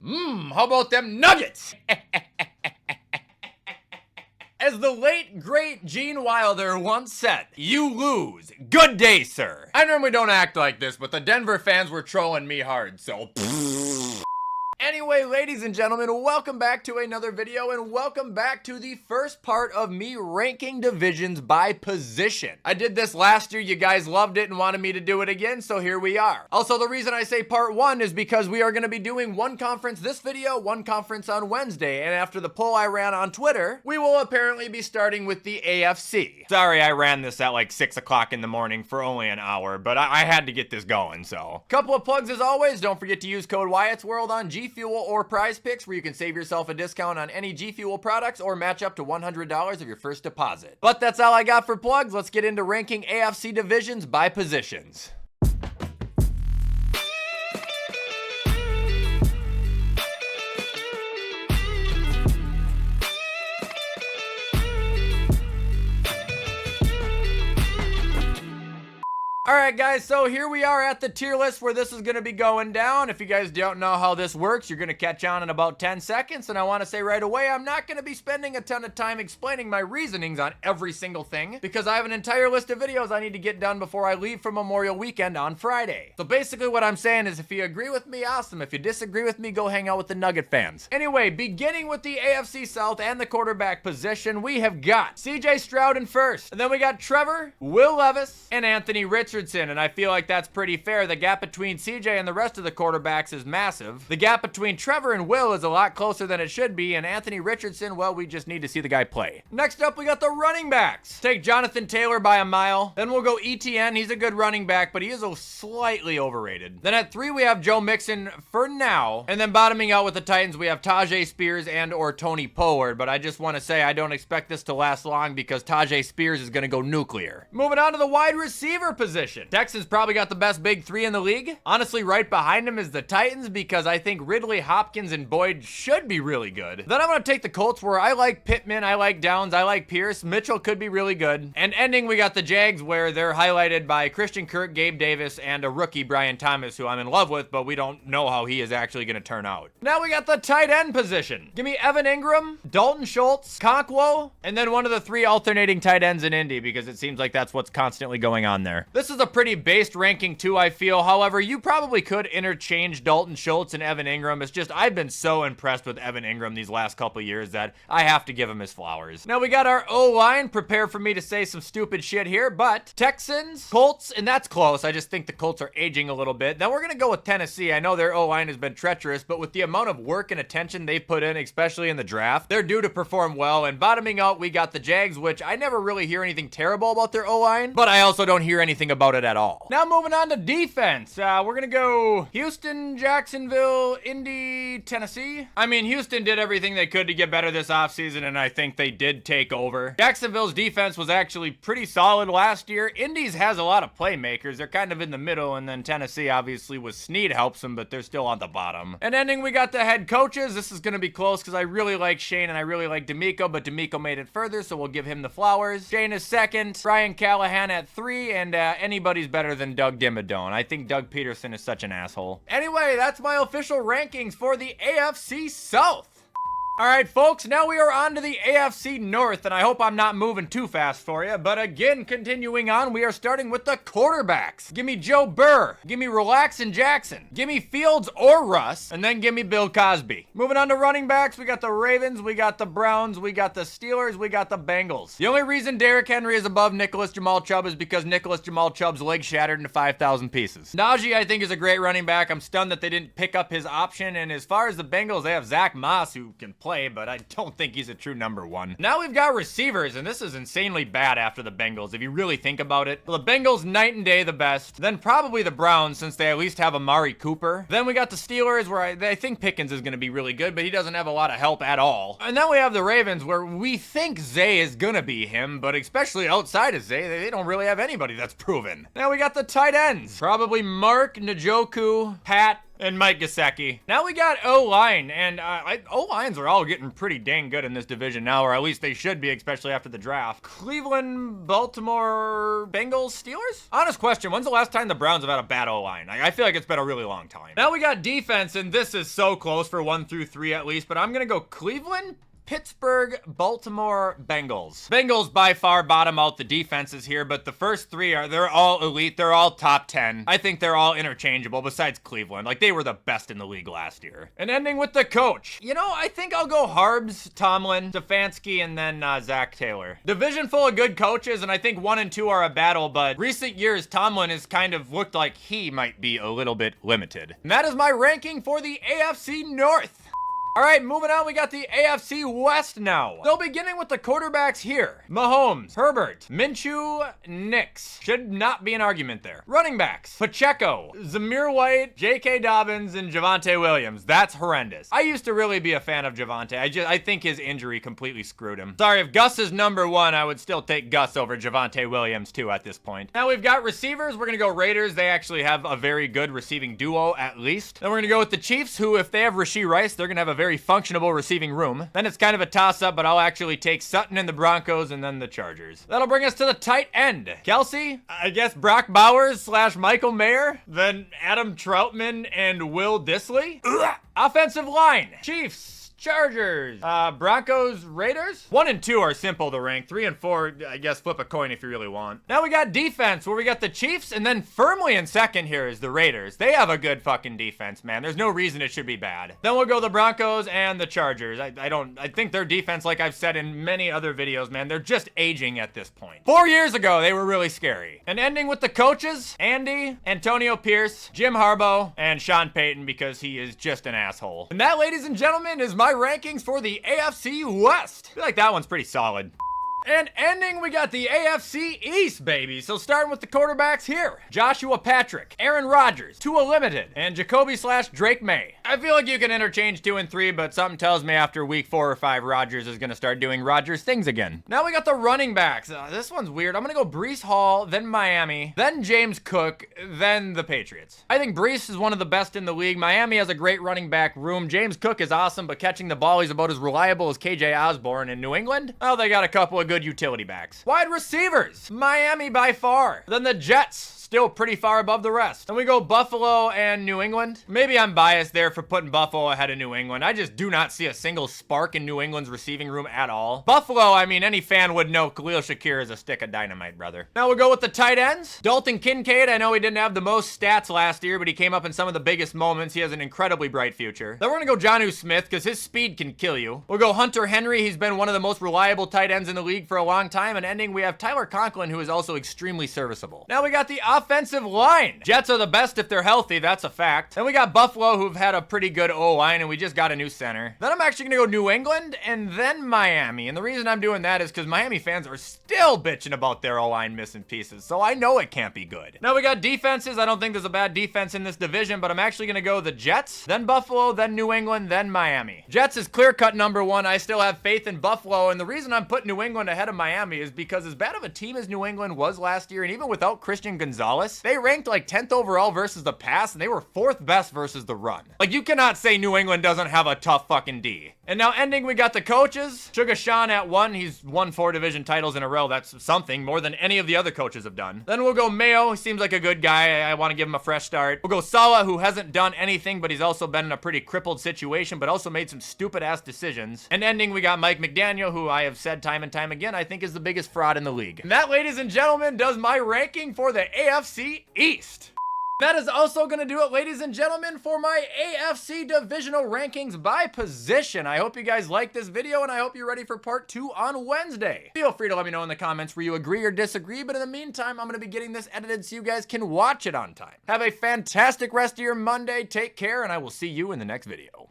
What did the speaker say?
How about them nuggets? As the late, great Gene Wilder once said, you lose. Good day, sir. I normally don't act like this, but the Denver fans were trolling me hard, so... Anyway, ladies and gentlemen, welcome back to another video, and welcome back to the first part of me ranking divisions by position. I did this last year, you guys loved it and wanted me to do it again, so here we are. Also, the reason I say part one is because we are going to be doing one conference this video, one conference on Wednesday, and after the poll I ran on Twitter, we will apparently be starting with the AFC. Sorry, I ran this at like 6 o'clock in the morning for only an hour, but I had to get this going, so. Couple of plugs as always, don't forget to use code WyattzWorld on G Fuel or Prize Picks, where you can save yourself a discount on any G Fuel products or match up to $100 of your first deposit. But that's all I got for plugs. Let's get into ranking AFC divisions by positions. Alright guys, so here we are at the tier list where this is going to be going down. If you guys don't know how this works, you're going to catch on in about 10 seconds. And I want to say right away, I'm not going to be spending a ton of time explaining my reasonings on every single thing, because I have an entire list of videos I need to get done before I leave for Memorial Weekend on Friday. So basically what I'm saying is if you agree with me, awesome. If you disagree with me, go hang out with the Nugget fans. Anyway, beginning with the AFC South and the quarterback position, we have got CJ Stroud in first. And then we got Trevor, Will Levis, and Anthony Richardson. And I feel like that's pretty fair. The gap between CJ and the rest of the quarterbacks is massive. The gap between Trevor and Will is a lot closer than it should be, and Anthony Richardson, well, we just need to see the guy play. Next up, we got the running backs. Take Jonathan Taylor by a mile. Then we'll go ETN. He's a good running back, but he is slightly overrated. Then at 3, we have Joe Mixon for now. And then bottoming out with the Titans, we have Tajay Spears and or Tony Pollard, but I just want to say I don't expect this to last long because Tajay Spears is going to go nuclear. Moving on to the wide receiver position. Texans probably got the best big 3 in the league. Honestly, right behind him is the Titans because I think Ridley, Hopkins, and Boyd should be really good. Then I'm going to take the Colts where I like Pittman, I like Downs, I like Pierce. Mitchell could be really good. And ending, we got the Jags where they're highlighted by Christian Kirk, Gabe Davis, and a rookie, Brian Thomas, who I'm in love with, but we don't know how he is actually going to turn out. Now we got the tight end position. Give me Evan Ingram, Dalton Schultz, Conquo, and then one of the 3 alternating tight ends in Indy because it seems like that's what's constantly going on there. This is a pretty based ranking too, I feel. However, you probably could interchange Dalton Schultz and Evan Ingram. It's just I've been so impressed with Evan Ingram these last couple years that I have to give him his flowers. Now we got our O-line. Prepare for me to say some stupid shit here, but Texans, Colts, and that's close. I just think the Colts are aging a little bit. Then we're going to go with Tennessee. I know their O-line has been treacherous, but with the amount of work and attention they've put in, especially in the draft, they're due to perform well. And bottoming out, we got the Jags, which I never really hear anything terrible about their O-line, but I also don't hear anything about it at all. Now moving on to defense. We're gonna go Houston, Jacksonville, Indy, Tennessee. I mean, Houston did everything they could to get better this offseason, and I think they did take over. Jacksonville's defense was actually pretty solid last year. Indy's has a lot of playmakers. They're kind of in the middle, and then Tennessee, obviously, with Snead helps them, but they're still on the bottom. And ending, we got the head coaches. This is gonna be close because I really like Shane and I really like D'Amico, but D'Amico made it further, so we'll give him the flowers. Shane is second, Brian Callahan at 3, and anybody's better than Doug Dimmadome. I think Doug Peterson is such an asshole. Anyway, that's my official rankings for the AFC South. All right, folks, now we are on to the AFC North, and I hope I'm not moving too fast for you, but again, continuing on, we are starting with the quarterbacks. Give me Joe Burr, give me Relaxin' Jackson, give me Fields or Russ, and then give me Bill Cosby. Moving on to running backs, we got the Ravens, we got the Browns, we got the Steelers, we got the Bengals. The only reason Derrick Henry is above Nicholas Jamal Chubb is because Nicholas Jamal Chubb's leg shattered into 5,000 pieces. Najee, I think, is a great running back. I'm stunned that they didn't pick up his option, and as far as the Bengals, they have Zach Moss, who can play, but I don't think he's a true number 1. Now we've got receivers, and this is insanely bad after the Bengals, if you really think about it. Well, the Bengals, night and day the best. Then probably the Browns, since they at least have Amari Cooper. Then we got the Steelers, where I think Pickens is going to be really good, but he doesn't have a lot of help at all. And then we have the Ravens, where we think Zay is going to be him, but especially outside of Zay, they don't really have anybody that's proven. Now we got the tight ends. Probably Mark, Njoku, Pat, and Mike Gesicki. Now we got O-line, and O-lines are all getting pretty dang good in this division now, or at least they should be, especially after the draft. Cleveland, Baltimore, Bengals, Steelers? Honest question, when's the last time the Browns have had a bad O-line? I feel like it's been a really long time. Now we got defense, and this is so close for 1 through 3 at least, but I'm gonna go Cleveland, Pittsburgh, Baltimore, Bengals. Bengals by far bottom out the defenses here, but the first 3 they're all elite. They're all top 10. I think they're all interchangeable besides Cleveland. Like, they were the best in the league last year. And ending with the coach. You know, I think I'll go Harbs, Tomlin, Stefanski, and then Zach Taylor. Division full of good coaches, and I think 1 and 2 are a battle, but recent years, Tomlin has kind of looked like he might be a little bit limited. And that is my ranking for the AFC North. All right, moving on, we got the AFC West now. So beginning with the quarterbacks here. Mahomes, Herbert, Minshew, Nix. Should not be an argument there. Running backs, Pacheco, Zamir White, J.K. Dobbins, and Javonte Williams. That's horrendous. I used to really be a fan of Javonte. I think his injury completely screwed him. Sorry, if Gus is number 1, I would still take Gus over Javonte Williams too at this point. Now we've got receivers. We're gonna go Raiders. They actually have a very good receiving duo at least. Then we're gonna go with the Chiefs, who if they have Rashee Rice, they're gonna have a very functionable receiving room. Then it's kind of a toss-up, but I'll actually take Sutton and the Broncos and then the Chargers. That'll bring us to the tight end. Kelsey, I guess Brock Bowers / Michael Mayer, then Adam Troutman and Will Dissly. Offensive line, Chiefs, Chargers, Broncos, Raiders. 1 and 2 are simple to rank. 3 and 4, I guess, flip a coin if you really want. Now we got defense, where we got the Chiefs, and then firmly in second here is the Raiders. They have a good fucking defense, man. There's no reason it should be bad. Then we'll go the Broncos and the Chargers. I think their defense, like I've said in many other videos, man, they're just aging at this point. 4 years ago, they were really scary. And ending with the coaches, Andy, Antonio Pierce, Jim Harbaugh, and Sean Payton, because he is just an asshole. And that, ladies and gentlemen, is my rankings for the AFC West. I feel like that one's pretty solid. And ending, we got the AFC East, baby. So starting with the quarterbacks here. Joshua Patrick, Aaron Rodgers, Tua Limited, and Jacoby / Drake May. I feel like you can interchange 2 and 3, but something tells me after week 4 or 5, Rodgers is going to start doing Rodgers things again. Now we got the running backs. This one's weird. I'm going to go Breece Hall, then Miami, then James Cook, then the Patriots. I think Breece is one of the best in the league. Miami has a great running back room. James Cook is awesome, but catching the ball, he's about as reliable as KJ Osborne. In New England, well, they got a couple of good utility backs. Wide receivers, Miami by far. Then the Jets, still pretty far above the rest. Then we go Buffalo and New England. Maybe I'm biased there for putting Buffalo ahead of New England. I just do not see a single spark in New England's receiving room at all. Buffalo, I mean, any fan would know Khalil Shakir is a stick of dynamite, brother. Now we'll go with the tight ends. Dalton Kincaid, I know he didn't have the most stats last year, but he came up in some of the biggest moments. He has an incredibly bright future. Then we're gonna go Jonnu Smith, because his speed can kill you. We'll go Hunter Henry. He's been one of the most reliable tight ends in the league for a long time. And ending, we have Tyler Conklin, who is also extremely serviceable. Now we got the offensive line. Jets are the best if they're healthy, that's a fact. Then we got Buffalo, who've had a pretty good O-line, and we just got a new center. Then I'm actually gonna go New England and then Miami. And the reason I'm doing that is because Miami fans are still bitching about their O-line missing pieces, so I know it can't be good. Now we got defenses. I don't think there's a bad defense in this division, but I'm actually gonna go the Jets, then Buffalo, then New England, then Miami. Jets is clear-cut number 1. I still have faith in Buffalo, and the reason I'm putting New England ahead of Miami is because as bad of a team as New England was last year, and even without Christian Gonzalez, they ranked like 10th overall versus the pass, and they were 4th best versus the run. Like, you cannot say New England doesn't have a tough fucking D. And now ending, we got the coaches. Sugar Sean at 1. He's won 4 division titles in a row. That's something, more than any of the other coaches have done. Then we'll go Mayo. He seems like a good guy. I want to give him a fresh start. We'll go Saleh, who hasn't done anything, but he's also been in a pretty crippled situation, but also made some stupid-ass decisions. And ending, we got Mike McDaniel, who I have said time and time again, I think is the biggest fraud in the league. And that, ladies and gentlemen, does my ranking for the AFC East. That is also going to do it, ladies and gentlemen, for my AFC divisional rankings by position. I hope you guys liked this video, and I hope you're ready for part 2 on Wednesday. Feel free to let me know in the comments where you agree or disagree, but in the meantime, I'm going to be getting this edited so you guys can watch it on time. Have a fantastic rest of your Monday. Take care, and I will see you in the next video.